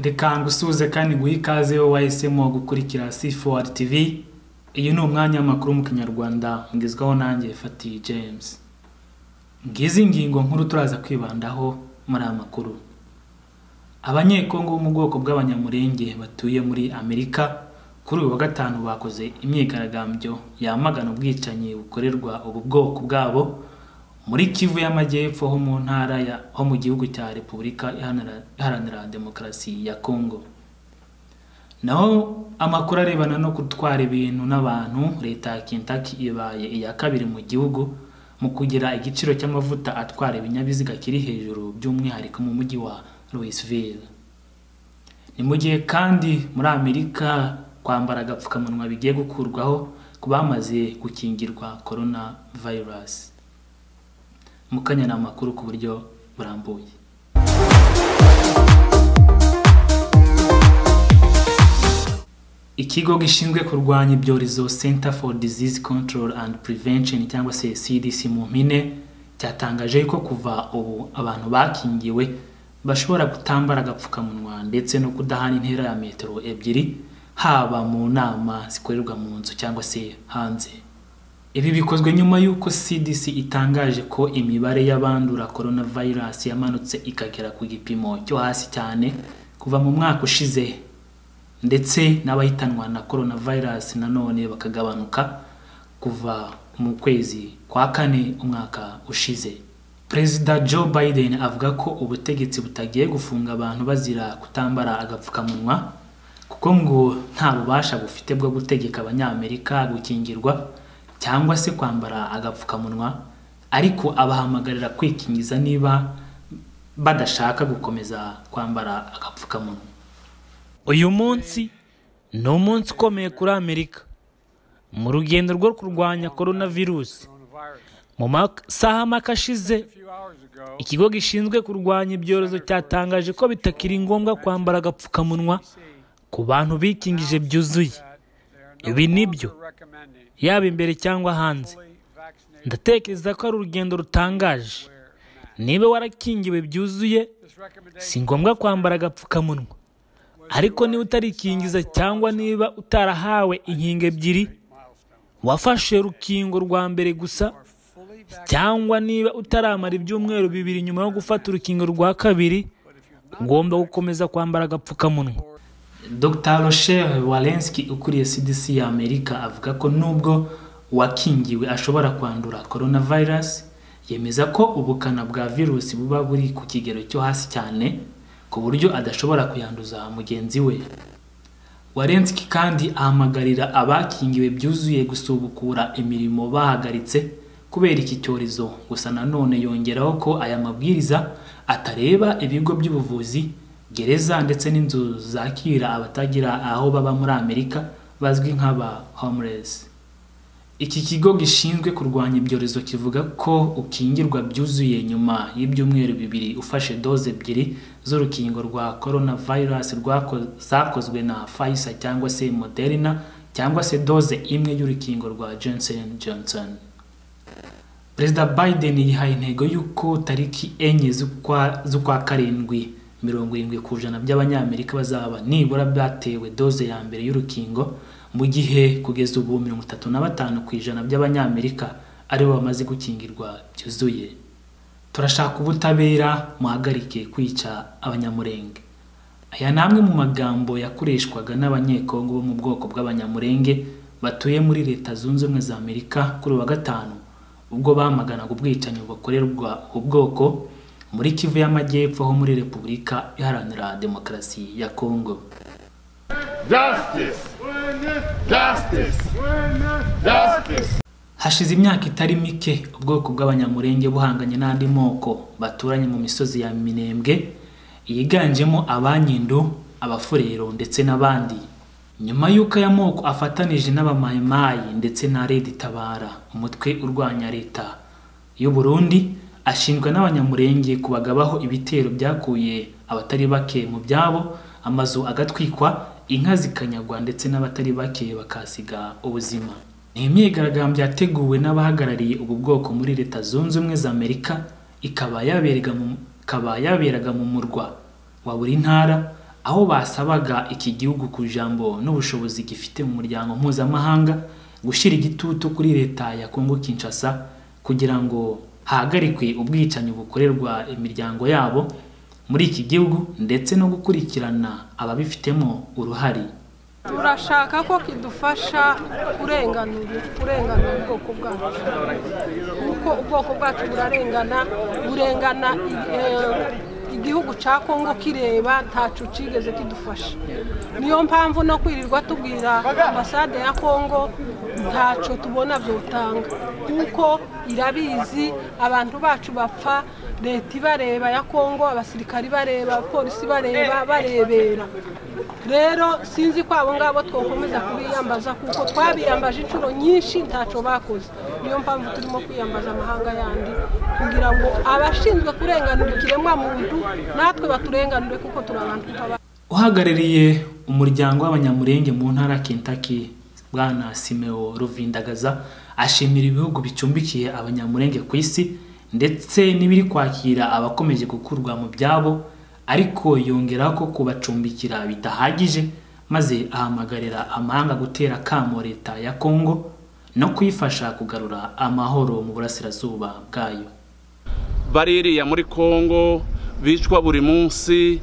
Reka ngusuze kandi guha ikaze wowe wahisemo gukurikira C4 TV. Iyi ni umwanya w'amakuru mu Kinyarwanda ngizwaho nanjye Fati James. Ngizi ngingo nkuru turaza kwibandaho muri amakuru. Abanyekongo bo mu bwoko bw'abanyamurenge batuye muri Amerika kuri uyu wa gatanu bakoze imyigaragambyo yamagana ubwicanyi bukorerwa ubu bwoko bwabo muri Kivu y'Amajyepfo ho mu ntara ho mu gihugu cya Repubulika Iharanira Demokarasi ya Kongo. Naho amakuru arebana no gutwara ibintu n'abantu, leta ya Kentucky ibaye iya kabiri mu gihugu mu kugira igiciro cy'amavuta atwara ibinyabiziga kiri hejuru by'umwihariko mu mujyi wa Louisville. Ni mu gihe kandi muri Amerika kwambara agapfukamunwa bigiye gukurwaho ku bamaze gukingirwa coronavirus. Mukanya na makuru ku buryo burambuye. Ikigo gishinzwe kurwanya ibyorezo Center for Disease Control and Prevention cyangwa se CDC mu mpine cyatangaje ko kuva ubu abantu bakingiwe bashobora gutambara agapfukamunwa ndetse no kudahana intera ya metero 2 haba mu nama zikorerwa mu nzu cyangwa se hanze. Ibi bikozwe nyuma yuko CDC itangaje ko imibare y'abandura coronavirus yamanutse ikagera ku gipimo cyo hasi cyane kuva mu mwaka ushize, ndetse n'abahitanwa na coronavirus nanone bakagabanuka kuva mu kwezi kwa kane umwaka ushize. Perezida Joe Biden avuga ko ubutegetsi butagiye gufunga abantu bazira kutambara agapfukamunwa kuko ngo nta bubasha bufite bwo gutegeka abanyamerika gukingirwa cyangwa se kwambara agapfukamunwa, ariko abahamagarira kwikingiza niba badashaka gukomeza kwambara agapfukamunwa. Uyu munsi ni umunsi ukomeye kuri Amerika mu rugendo rwo kurwanya coronavirus. Mu masaha make ashize, ikigo gishinzwe kurwanya ibyorezo cyatangaje ko bitakiri ngombwa kwambara agapfukamunwa ku bantu bikingije byuzuye. Ibi nibyo yaba imbere cyangwa hanze. Ndatekereza ko ari urugendo rutangaje. Niba warakingiwe byuzuye, si ngombwa kwambara agapfukamunwa. Ariko niba utarikingiza cyangwa niba utarahawe inkingo 2, wafashe urukingo rwa mbere gusa, cyangwa niba utaramara ibyumweru 2 nyuma yo gufata urukingo rwa 2, ugomba gukomeza kwambara agapfukamunwa. Dr. Rochelle Walensky ukuriye CDC ya Amerika avuga ko nubwo wakingiwe ashobora kwandura coronavirus, yemeza ko ubukana bwa virusi buba buri ku kigero cyo hasi cyane ku buryo adashobora kuyanduza mugenzi we. Walensky kandi ahamagarira abakingiwe byuzuye gusubukura imirimo bahagaritse kubera iki cyorezo. Gusa nanone yongeraho ko aya mabwiriza atareba ibigo by'ubuvuzi, gereza ndetse n'inzu zakira abatagira aho baba muri Amerika bazwi nk'aba homeless. Iki kigo gishinzwe kurwanya ibyorezo kivuga ko ukingirwa byuzuye nyuma y'ibyumweru 2 ufashe doze 2 z'urukingo rwa coronavirus zakozwe na Pfizer cyangwa se Moderna cyangwa se doze 1 y'urukingo rwa Johnson & Johnson. Perezida Biden yihaye intego y'uko tariki 4 z'ukwa karindwi 70% by'abanyamerika bazaba nibura batewe doze ya mbere y'urukingo, mu gihe kugeza ubu 35% by'abanyamerika aribo bamaze gukingirwa byuzuye. Turashaka ubutabera, muhagarike kwica abanyamurenge. Aya namwe mu magambo yakoreshwaga n'abanyekongo bo mu bwoko bw'abanyamurenge batuye muri Leta Zunze Ubumwe za Amerika kuri wa gatanu, ubwo bamaganaga ubwicanyi bukorerwa ubu bwoko muri Kivu y'Amajyepfo ho muri Repubulika Iharanira Demokarasi ya Kongo. Justice! Justice! Justice! Hashize imyaka itari mike ubwoko bw'abanyamurenge buhanganye n'andi moko baturanye mu misozi ya Minembwe yiganjemo Abanyindu, Abafurero ndetse n'abandi. Nyuma y'uko aya moko afatanije n'abamayimayi ndetse na Red Tabara, umutwe urwanya leta y'u Burundi, ashinjwa n'abanyamurenge kubagabaho ibitero byakuye abatari bake mu byabo, amazu agatwikwa, inka zikanyagwa ndetse n'abatari bake bakasiga ubuzima. Ni imyigaragambyo yateguwe n'abahagarariye ubu bwoko muri Leta Zunze Ubumwe za Amerika, ikaba yaberaga mu murwa wa buri ntara, aho basabaga iki gihugu ku jambo n'ubushobozi gifite mu muryango mpuzamahanga gushyira igitutu kuri leta ya Kongo Kinshasa kugira ngo hagarikwe ubwicanyi bukorerwa imiryango yabo muri iki gihugu ndetse no gukurikirana ababifitemo uruhari. Turashaka ko kidufasha kurenganura ubwoko bwacu, kuko ubwoko bwacu burengana igihugu ca Kongo kireba ntacu cigeze kidufasha. Niyo mpamvu no kwirirwa tubwira ambasade ya Kongo ntaco tubona vyotanga, kuko irabizi abantu bacu bapfa, leta ibareba ya Kongo, abasirikari bareba, polisi barebera. Rero sinzi ko abo ngabo twokomeza kubiyambaza, kuko twabiyambaje incuro nyinshi ntaco bakoze. Niyo mpamvu turimo kwiyambaza amahanga yandi kugira ngo abashinzwe kurenganura ikiremwa muntu natwe baturenganure, kuko turabantu nk'abandi. Uhagarariye umuryango w'abanyamurenge mu ntara Kentucky, Bwana Simeo Ruvindagaza, ashimira ibihugu bicumbikiye abanyamurenge ku isi ndetse n'ibiri kwakira abakomeje gukurwa mu byabo, ariko yongera ko kubacumbikira bitahagije, maze ahamagarira amahanga gutera kamo leta ya Kongo no kuyifasha kugarura amahoro mu burasirazuba bwayo. Baririya muri Kongo bicwa buri munsi,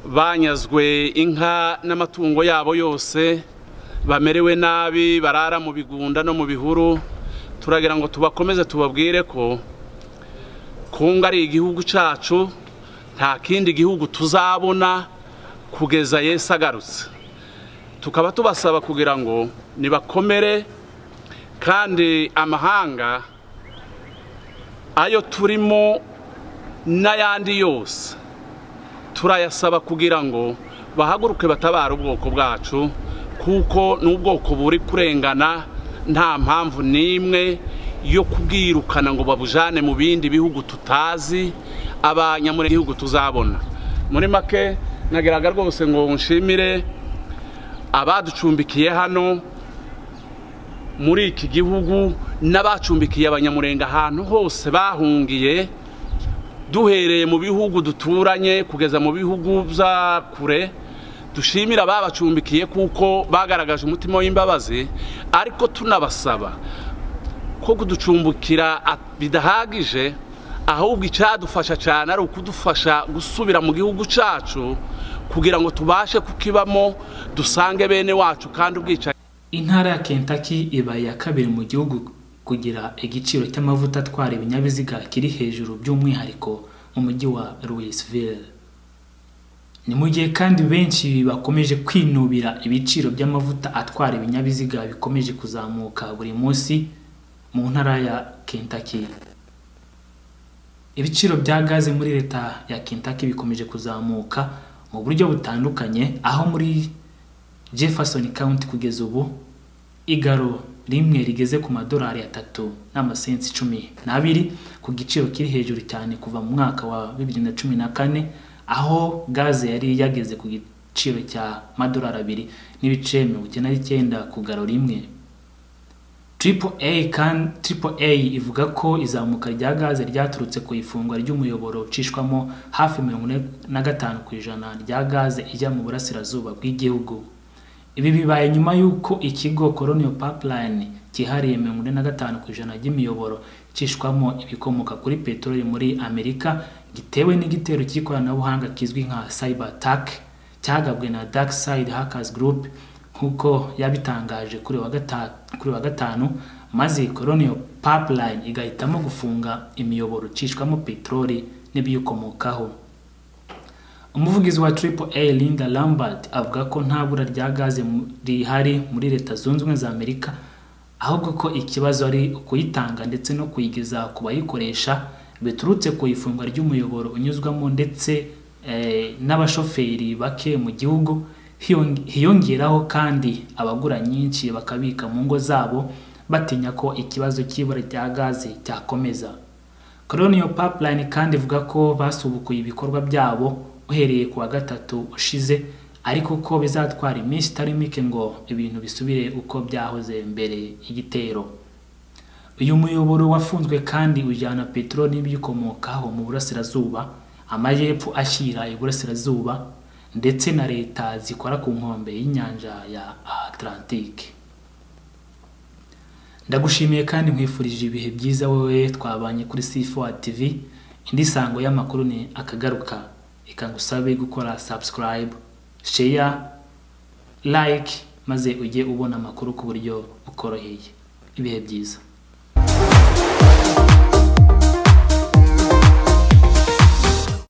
banyazwe inka n'amatungo yabo yose, bamerewe nabi, barara mu bigunda no mu bihuru. Turagira ngo tubakomeze tubabwire ko Kongo ari igihugu cacu, nta kindi gihugu tuzabona kugeza Yesu agarutse. Tukaba tubasaba kugira ngo nibakomere, kandi amahanga ayo turimo n'ayandi yose turayasaba kugira ngo bahaguruke batabara ubwoko bwacu, kuko n'ubwoko buri kurengana nta mpamvu n'imwe yo kubwirukana ngo babujane mu bindi bihugu tutazi abanyamurenge igihugu tuzabona. Muri make nagiraga rwose ngo nshimire abaducumbikiye hano muri iki gihugu n'abacumbikiye abanyamurenge ahantu hose bahungiye, duhereye mu bihugu duturanye kugeza mu bihugu bya kure. Dushimira babacumbikiye kuko bagaragaje umutima w'imbabazi, ariko tunabasaba ko kuducumbukira bidahagije, ahubwo icyadufasha cyane ari ukudufasha gusubira mu gihugu cyacu kugira ngo tubashe kukibamo, dusange bene wacu kandi ubwicanyi. Intara ya Kentucky ibaye ya kabiri mu gihugu kugira igiciro cy'amavuta atwara ibinyabiziga kiri hejuru, by'umwihariko mu mujyi wa Louisville. Ni mu gihe kandi benshi bakomeje kwinubira ibiciro by'amavuta atwara ibinyabiziga bikomeje kuzamuka buri munsi mu ntara ya Kentucky. Ibiciro bya gaze muri leta ya Kentucky bikomeje kuzamuka mu buryo butandukanye, aho muri Jefferson County kugeza ubu igaro rimwe rigeze ku madolari 3.12 ku giciro kiri hejuru cyane kuva mu mwaka wa 2014, aho gaze yari yageze ku giciro cya madolari 2.99 ku garo rimwe. AAA ivuga ko izamuka rya gaze ryaturutse ku ifungwa ry'umuyoboro ucishwamo hafi 45% rya gaze ijya mu burasirazuba bw'igihugu. Ibi bibaye nyuma y'uko ikigo Colonial Pipeline kihariye 45% ry'imiyoboro icishwamo ibikomoka kuri peteroli muri Amerika gitewe n'igitero cy'ikoranabuhanga kizwi nka cyber attack cyagabwe na Dark Side Hackers Group, nkuko yabitangaje kuri wa gatanu, maze Colonial Pipeline igahitamo gufunga imiyoboro icishwamo peteroli n'ibiyikomokaho. Umuvugizi wa AAA Linda Lambert avuga ko nta bura rya gaze rihari muri Leta Zunze Ubumwe za Amerika, ahubwo ko ikibazo ari ukuyitanga ndetse no kuyigeza ku bayikoresha biturutse ku ifungwa ry'umuyoboro unyuzwamo ndetse n'abashoferi bake mu gihugu. Hiyongeraho kandi abagura nyinshi bakabika mu ngo zabo batinya ko ikibazo cy'ibura rya gaze cyakomeza. Colonial Pipeline kandi ivuga ko basubukuye ibikorwa byabo uhereye ku wa gatatu ushize, ariko ko bizatwara iminsi itari mike ngo ibintu bisubire uko byahoze mbere y'igitero. Uyu muyoboro wafunzwe kandi ujyana peteroli n'ibiyikomokaho mu burasirazuba, amajyepfo ashyira iburasirazuba ndetse na leta zikora ku nkombe y'inyanja ya Atlantique. Ndagushimiye kandi nkwifurije ibihe byiza wowe twabanye kuri C4 TV. Indi sango y'amakuru ni akagaruka, ikangusabe gukora subscribe, share, like maze ujye ubona amakuru ku buryo bukoroheye. Ibihe byiza.